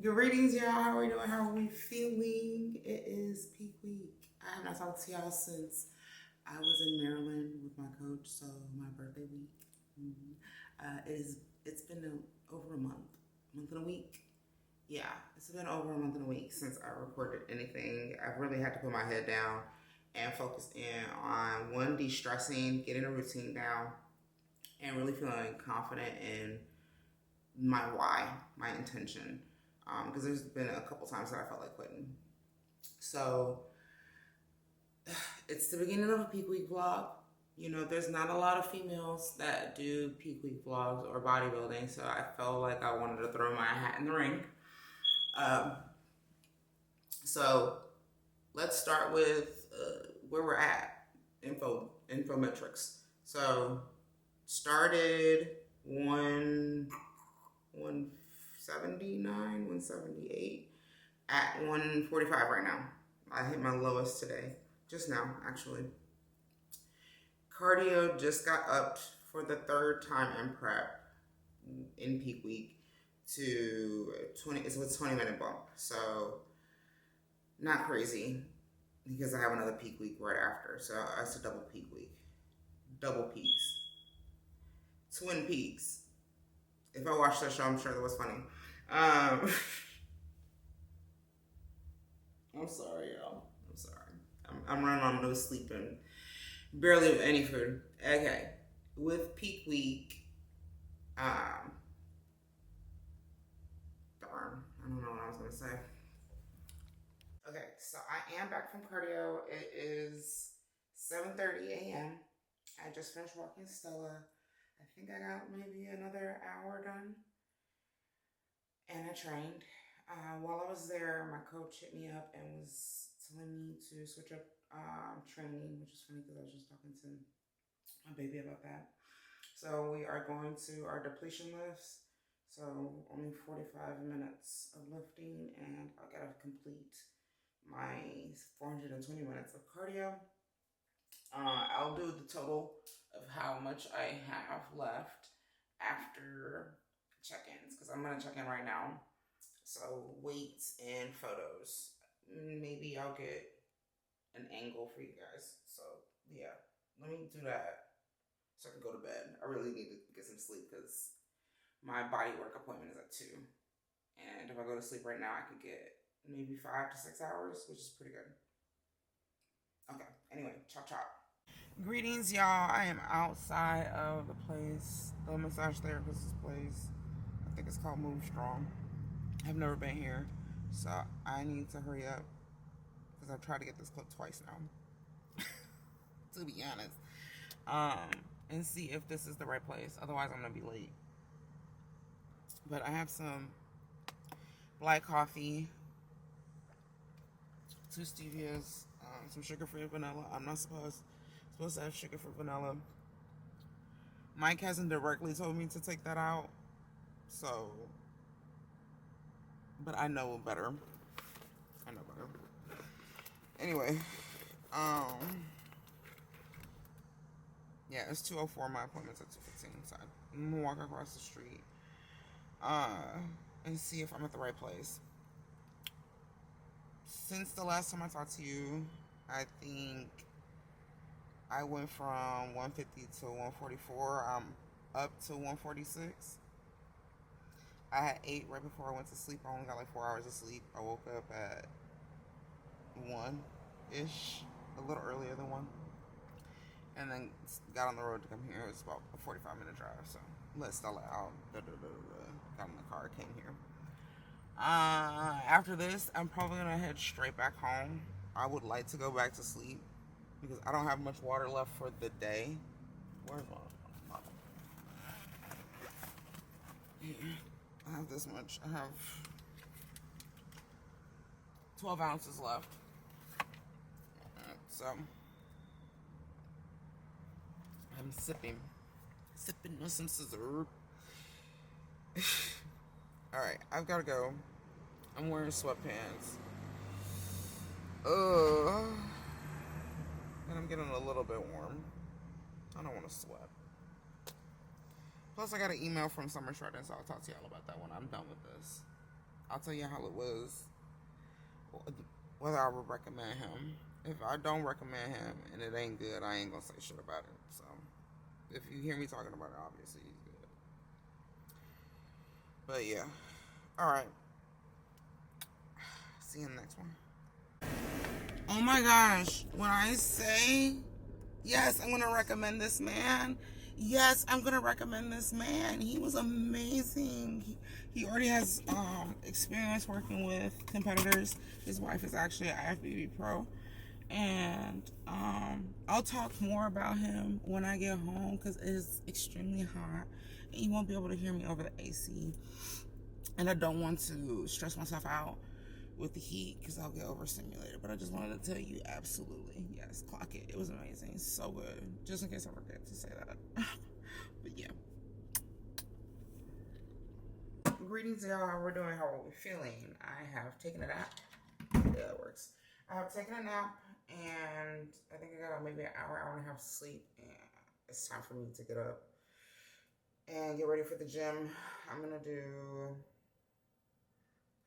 Greetings, y'all. How are we doing? How are we feeling? It is peak week. I have not talked to y'all since I was in Maryland with my coach, so my birthday week. It's been over a month and a week. Yeah, it's been over a month and a week since I recorded anything. I've really had to put my head down and focus in on one, de-stressing, getting a routine down, and really feeling confident in my why, my intention. Because there's been a couple times that I felt like quitting. So it's the beginning of a peak week vlog. You know, there's not a lot of females that do peak week vlogs or bodybuilding, so I felt like I wanted to throw my hat in the ring. Um, so let's start with where we're at, infometrics. So started 179, 178 at 145 right now. I hit my lowest today, just now actually. Cardio just got upped for the third time in prep in peak week to 20. It's a 20-minute bump, so not crazy because I have another peak week right after. So it's a double peak week, double peaks, twin peaks. If I watched that show, I'm sure that was funny. I'm sorry, y'all. I'm sorry. I'm running on no sleep and barely any food. Okay. With peak week, darn, I don't know what I was gonna say. Okay, so I am back from cardio. It is 7:30 a.m. I just finished walking Stella. I think I got maybe another hour done. And I trained. While I was there, my coach hit me up and was telling me to switch up training, which is funny because I was just talking to my baby about that. So we are going to our depletion lifts. So only 45 minutes of lifting, and I gotta complete my 420 minutes of cardio. I'll do the total of how much I have left after check-ins, because I'm gonna check in right now. So weights and photos. Maybe I'll get an angle for you guys. So yeah, let me do that so I can go to bed. I really need to get some sleep because my body work appointment is at 2. And if I go to sleep right now, I could get maybe 5 to 6 hours, which is pretty good. Okay, anyway, chop chop. Greetings, y'all. I am outside of the place, the massage therapist's place. I think it's called Move Strong. I've never been here, so I need to hurry up because I've tried to get this clip twice now, to be honest. And see if this is the right place. Otherwise, I'm gonna be late. But I have some black coffee, 2 stevias, some sugar-free vanilla. I'm not supposed to have sugar-free vanilla. Mike hasn't directly told me to take that out, so, but I know better. Anyway, yeah, it's 2:04. My appointment's at 2:15, so I'm gonna walk across the street, and see if I'm at the right place. Since the last time I talked to you, I think I went from 150 to 144. I'm up to 146. I had 8 right before I went to sleep. I only got like 4 hours of sleep. I woke up at 1-ish, a little earlier than 1. And then got on the road to come here. It's about a 45-minute drive, so let Stella out. Got in the car, came here. After this, I'm probably gonna head straight back home. I would like to go back to sleep because I don't have much water left for the day. Where's my bottle? I have this much. I have 12 ounces left. So I'm sipping on some scissor. Alright, I've got to go. I'm wearing sweatpants. And I'm getting a little bit warm. I don't want to sweat. Plus, I got an email from Summer Shredden, so I'll talk to y'all about that when I'm done with this. I'll tell you how it was, whether I would recommend him. If I don't recommend him and it ain't good, I ain't gonna say shit about it. So, if you hear me talking about it, obviously he's good. But yeah, all right. See you in the next one. Oh my gosh, when I say yes, I'm gonna recommend this man. Yes, I'm gonna recommend this man. He was amazing. He already has experience working with competitors. His wife is actually an IFBB pro, and I'll talk more about him when I get home because it is extremely hot, and you won't be able to hear me over the AC. And I don't want to stress myself out with the heat because I'll get overstimulated. But I just wanted to tell you, absolutely, yes, clock it. It was amazing, so good. Just in case I forget to say that. But yeah. Greetings, y'all. How we're doing? How are we feeling? I have taken a nap. Yeah, that works. I have taken a nap, and I think I got maybe an hour and a half sleep, and it's time for me to get up and get ready for the gym. I'm gonna do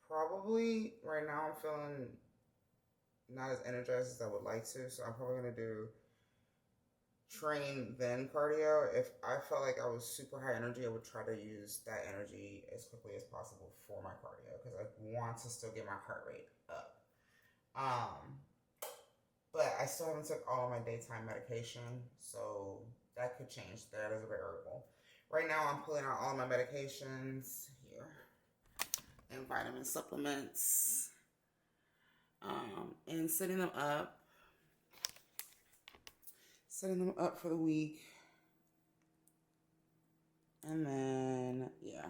probably right now. I'm feeling not as energized as I would like to, so I'm probably gonna do train then cardio. If I felt like I was super high energy, I would try to use that energy as quickly as possible for my cardio because I want to still get my heart rate up. But I still haven't took all of my daytime medication, so that could change. That is a variable. Right now, I'm pulling out all my medications here and vitamin supplements, and setting them up for the week. And then, yeah,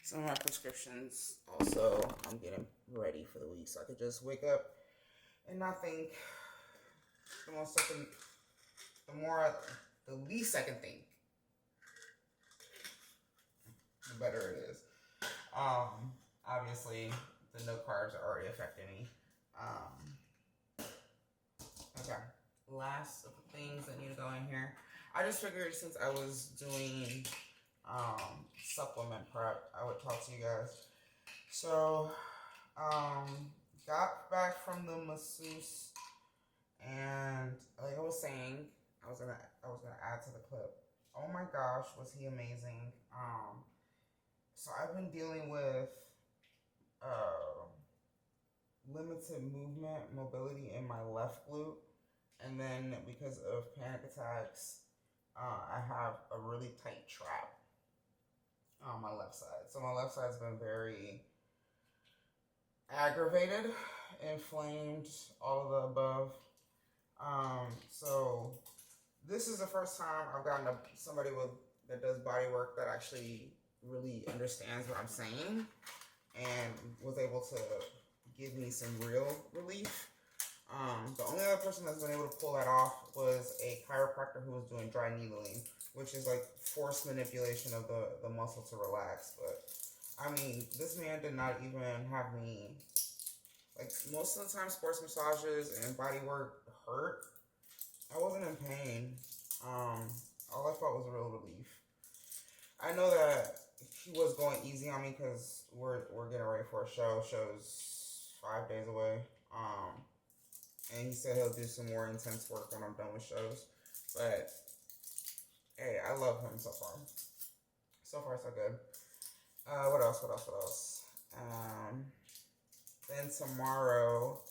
some of my prescriptions also I'm getting ready for the week, so I could just wake up and not think. The least I can think, the better it is. Obviously, the no carbs are already affecting me. Okay, last of the things that need to go in here. I just figured since I was doing supplement prep, I would talk to you guys. So, got back from the masseuse, and like I was saying, I was gonna add to the clip. Oh my gosh, was he amazing? So I've been dealing with limited mobility in my left glute, and then because of panic attacks, I have a really tight trap on my left side. So my left side's been very aggravated, inflamed, all of the above. So this is the first time I've gotten somebody that does body work that actually really understands what I'm saying and was able to give me some real relief. The only other person that's been able to pull that off was a chiropractor who was doing dry needling, which is like forced manipulation of the muscle to relax. But I mean, this man did not even have me, like most of the time sports massages and body work hurt. I wasn't in pain. All I felt was a real relief. I know that he was going easy on me because we're getting ready for a show. Show's 5 days away. And he said he'll do some more intense work when I'm done with shows. But hey, I love him so far. So far, so good. What else? Then tomorrow,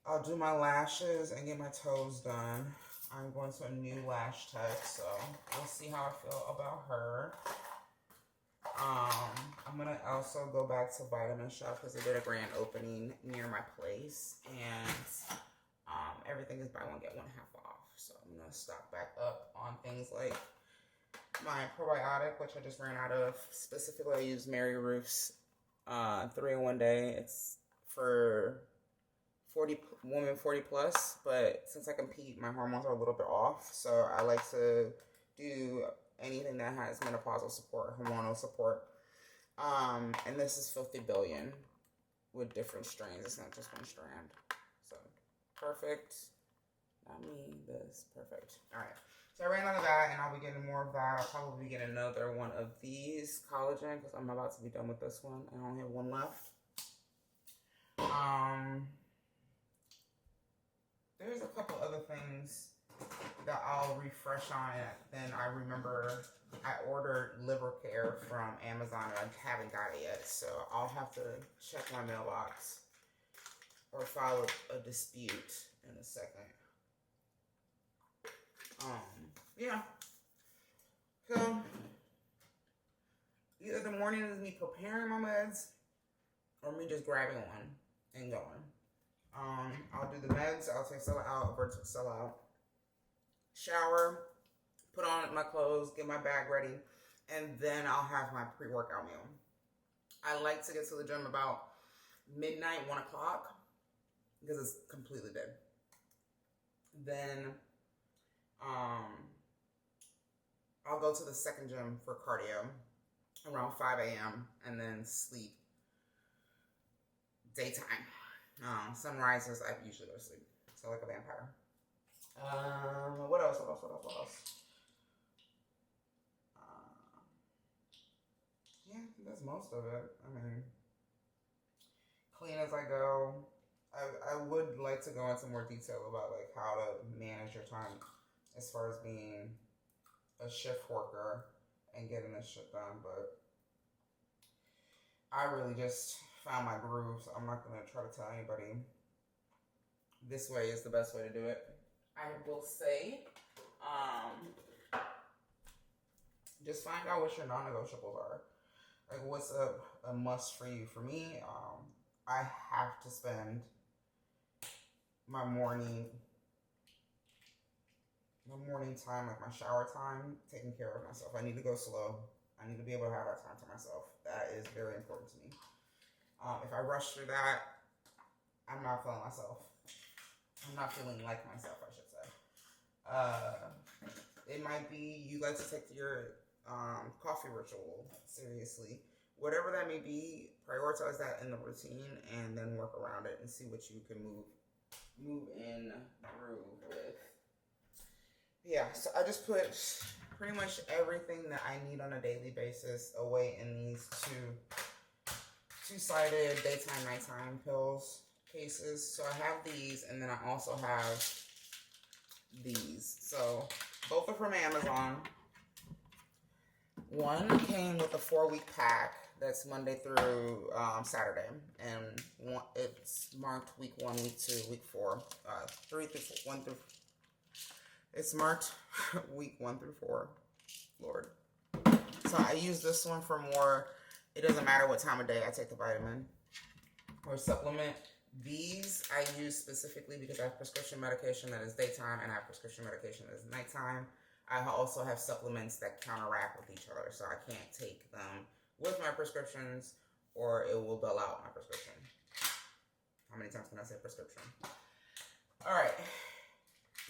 I'll do my lashes and get my toes done. I'm going to a new lash tech, so we'll see how I feel about her. I'm going to also go back to Vitamin Shop because they did a grand opening near my place, and everything is buy one, get one half off. So I'm going to stock back up on things like my probiotic, which I just ran out of. Specifically, I use Mary Ruth's 3-in-1 day. It's for 40 plus, but since I compete, my hormones are a little bit off, so I like to do anything that has menopausal support, hormonal support. And this is 50 billion with different strains. It's not just one strand. So perfect. Not me, this perfect. All right. So I ran out of that, and I'll be getting more of that. I'll probably get another one of these collagen because I'm about to be done with this one. I only have one left. There's a couple other things that I'll refresh on, and then I remember I ordered liver care from Amazon and I haven't got it yet, so I'll have to check my mailbox or file a dispute in a second. Yeah. So either the morning is me preparing my meds or me just grabbing one and going. I'll do the meds. I'll take Stella out, or take Stella out. Shower, put on my clothes, get my bag ready, and then I'll have my pre-workout meal. I like to get to the gym about midnight, 1 o'clock, because it's completely dead. Then I'll go to the second gym for cardio around 5 a.m. and then sleep daytime. Sunrises, I usually go to sleep. So like a vampire. What else? Yeah, that's most of it. I mean, clean as I go. I would like to go into more detail about like how to manage your time as far as being a shift worker and getting this shit done, but I really just found my groove, so I'm not gonna try to tell anybody this way is the best way to do it. I will say, just find out what your non-negotiables are. Like, what's a must for you? For me, I have to spend my morning time, like my shower time, taking care of myself. I need to go slow. I need to be able to have that time to myself. That is very important to me. If I rush through that, I'm not feeling myself. I'm not feeling like myself, I should say. It might be you like to take your coffee ritual seriously. Whatever that may be, prioritize that in the routine and then work around it and see what you can move in through with. Yeah, so I just put pretty much everything that I need on a daily basis away in these two-sided daytime, nighttime pills cases. So I have these, and then I also have these. So both are from Amazon. One came with a 4-week pack that's Monday through Saturday, and it's marked week 1, week 2, week 4, 3 through 1 through. It's marked week 1 through 4. Lord. So I use this one for more. It doesn't matter what time of day I take the vitamin or supplement. These I use specifically because I have prescription medication that is daytime and I have prescription medication that is nighttime. I also have supplements that counteract with each other, so I can't take them with my prescriptions or it will dull out my prescription. How many times can I say prescription? All right.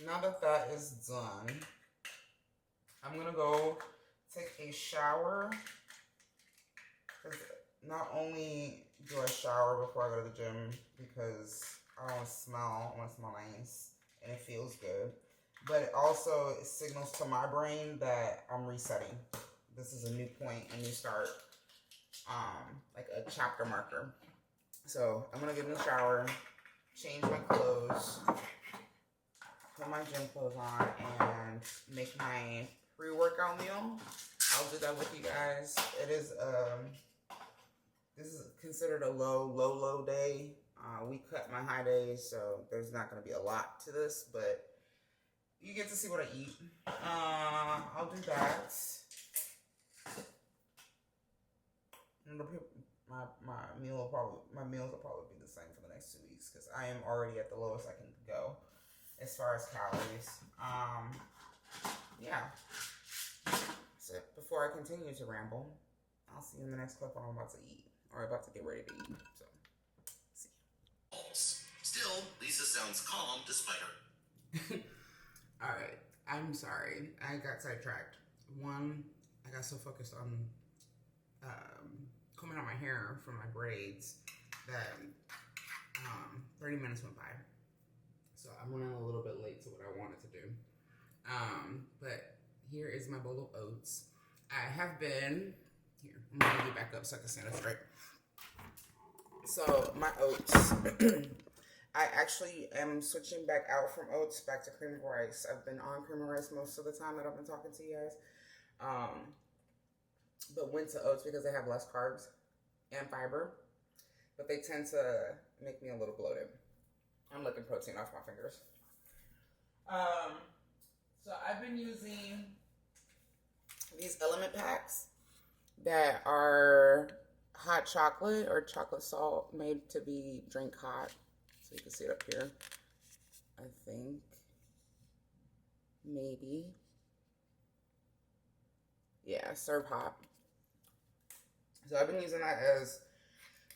Now that that is done, I'm going to go take a shower. Because not only do I shower before I go to the gym because I want to smell nice and it feels good, but it also signals to my brain that I'm resetting. This is a new point, a new start, like a chapter marker. So I'm going to get in the shower, change my clothes, put my gym clothes on, and make my pre-workout meal. I'll do that with you guys. It is, this is considered a low day. We cut my high days, so there's not going to be a lot to this, but you get to see what I eat. I'll do that. And my meals will probably be the same for the next 2 weeks because I am already at the lowest I can go as far as calories. Yeah. So before I continue to ramble, I'll see you in the next clip when I'm about to eat or about to get ready to eat. So, see you. Still, Lisa sounds calm despite her. All right. I'm sorry. I got sidetracked. One, I got so focused on combing out my hair from my braids that 30 minutes went by. So I'm running a little bit late to what I wanted to do. But here is my bowl of oats. I have been, here, I'm gonna get back up so I can stand up straight. So my oats, I actually am switching back out from oats back to cream of rice. I've been on cream of rice most of the time that I've been talking to you guys. But went to oats because they have less carbs and fiber, but they tend to make me a little bloated. I'm licking protein off my fingers. So I've been using these element packs that are hot chocolate or chocolate salt made to be drink hot. So you can see it up here. I think. Maybe. Yeah, serve hot. So I've been using that as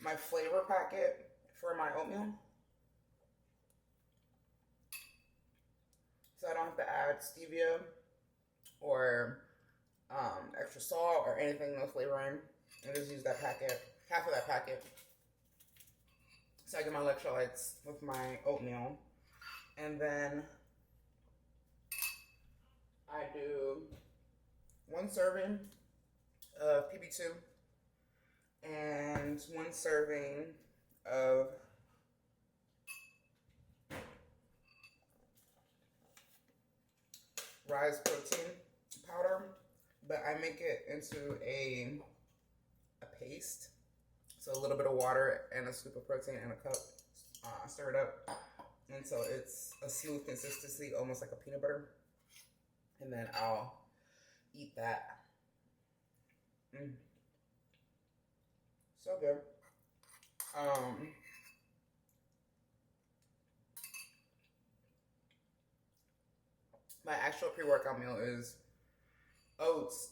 my flavor packet for my oatmeal. So I don't have to add stevia or extra salt or anything, no flavoring. I just use that packet, half of that packet. So I get my electrolytes with my oatmeal. And then I do 1 serving of PB2 and 1 serving of rise protein powder, but I make it into a paste. So a little bit of water and a scoop of protein in a cup, stir it up until it's a smooth consistency, almost like a peanut butter. And then I'll eat that. So good. My actual pre-workout meal is oats,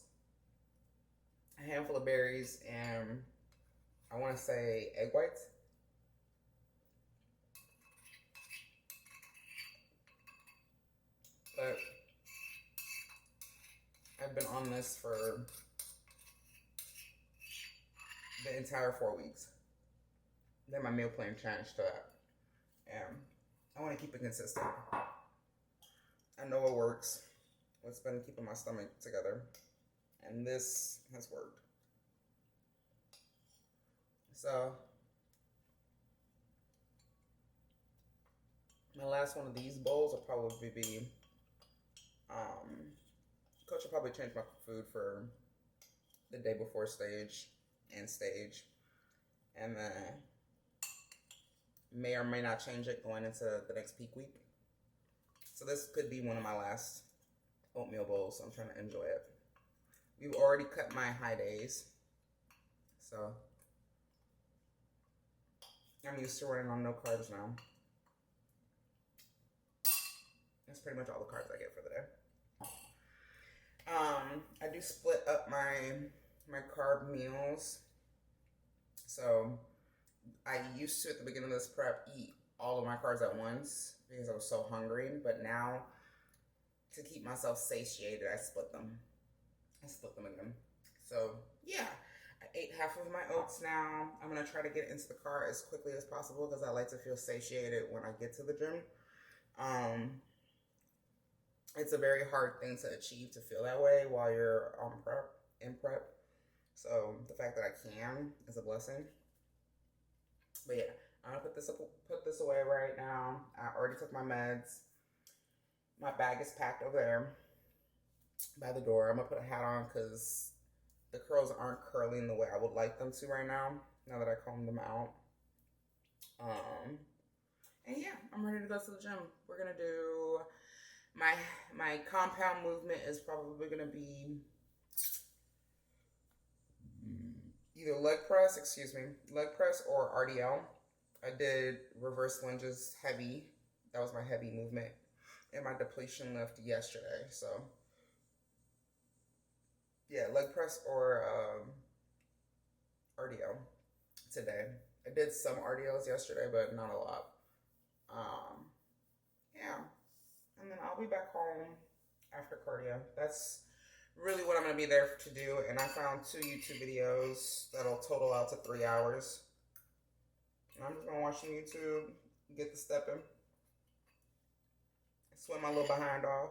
a handful of berries, and I want to say egg whites. But I've been on this for the entire 4 weeks. Then my meal plan changed to that. And I want to keep it consistent. I know it works. It's been keeping my stomach together. And this has worked. So, my last one of these bowls will probably be, Coach will probably change my food for the day before stage and stage. And then may or may not change it going into the next peak week. So this could be one of my last oatmeal bowls, so I'm trying to enjoy it. We've already cut my high days, so I'm used to running on no carbs now. That's pretty much all the carbs I get for the day. I do split up my carb meals. So I used to, at the beginning of this prep, eat all of my carbs at once because I was so hungry. But now, to keep myself satiated, I split them. Again. So yeah, I ate half of my oats now. I'm gonna try to get into the car as quickly as possible because I like to feel satiated when I get to the gym. It's a very hard thing to achieve, to feel that way while you're in prep. So the fact that I can is a blessing. But yeah, I'm gonna put this away right now. I already took my meds. My bag is packed over there by the door. I'm gonna put a hat on because the curls aren't curling the way I would like them to right now that I combed them out. And yeah, I'm ready to go to the gym. We're gonna do my compound movement is probably gonna be either leg press or RDL. I did reverse lunges heavy. That was my heavy movement and my depletion lift yesterday. So yeah, leg press or RDL today. I did some RDLs yesterday, but not a lot. Yeah. And then I'll be back home after cardio. That's really what I'm going to be there to do. And I found 2 YouTube videos that'll total out to 3 hours. And I'm just going to watch some YouTube, get the step in, swim my little behind off.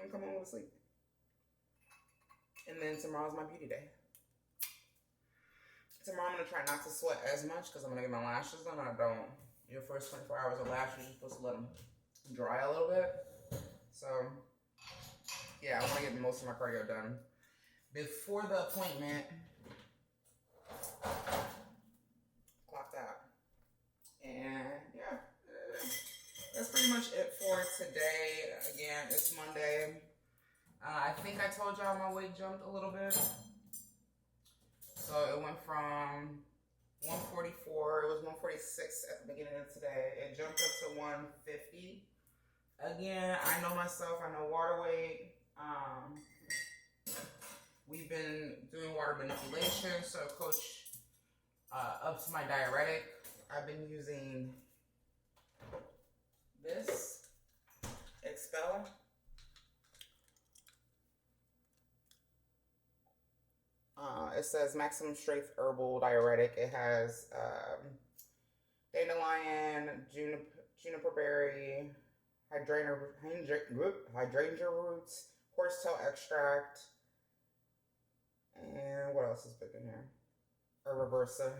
and come home to sleep. And then tomorrow's my beauty day. Tomorrow I'm going to try not to sweat as much because I'm going to get my lashes done. I don't. Your first 24 hours of lashes, you're supposed to let them dry a little bit. So, yeah, I want to get most of my cardio done before the appointment. Clocked out. And, yeah, that's pretty much it for today. Again, it's Monday. I think I told y'all my weight jumped a little bit. So it went from 144, it was 146 at the beginning of today. It jumped up to 150. Again, I know myself, I know water weight. We've been doing water manipulation, so coach ups my diuretic. I've been using this, Expel. It says maximum strength herbal diuretic. It has dandelion, juniper berry, hydrangea roots, horsetail extract, and what else is big in here? Herbaversa,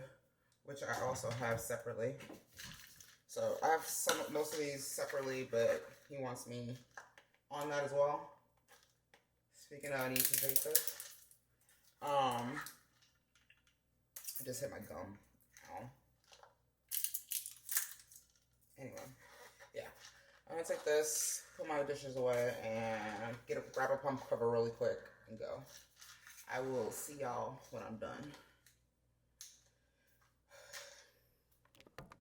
which I also have separately. So I have most of these separately, but he wants me on that as well. Speaking of, I need to take this. I just hit my gum. Ow. Anyway, yeah. I'm gonna take this, put my dishes away, and grab a pump cover really quick and go. I will see y'all when I'm done.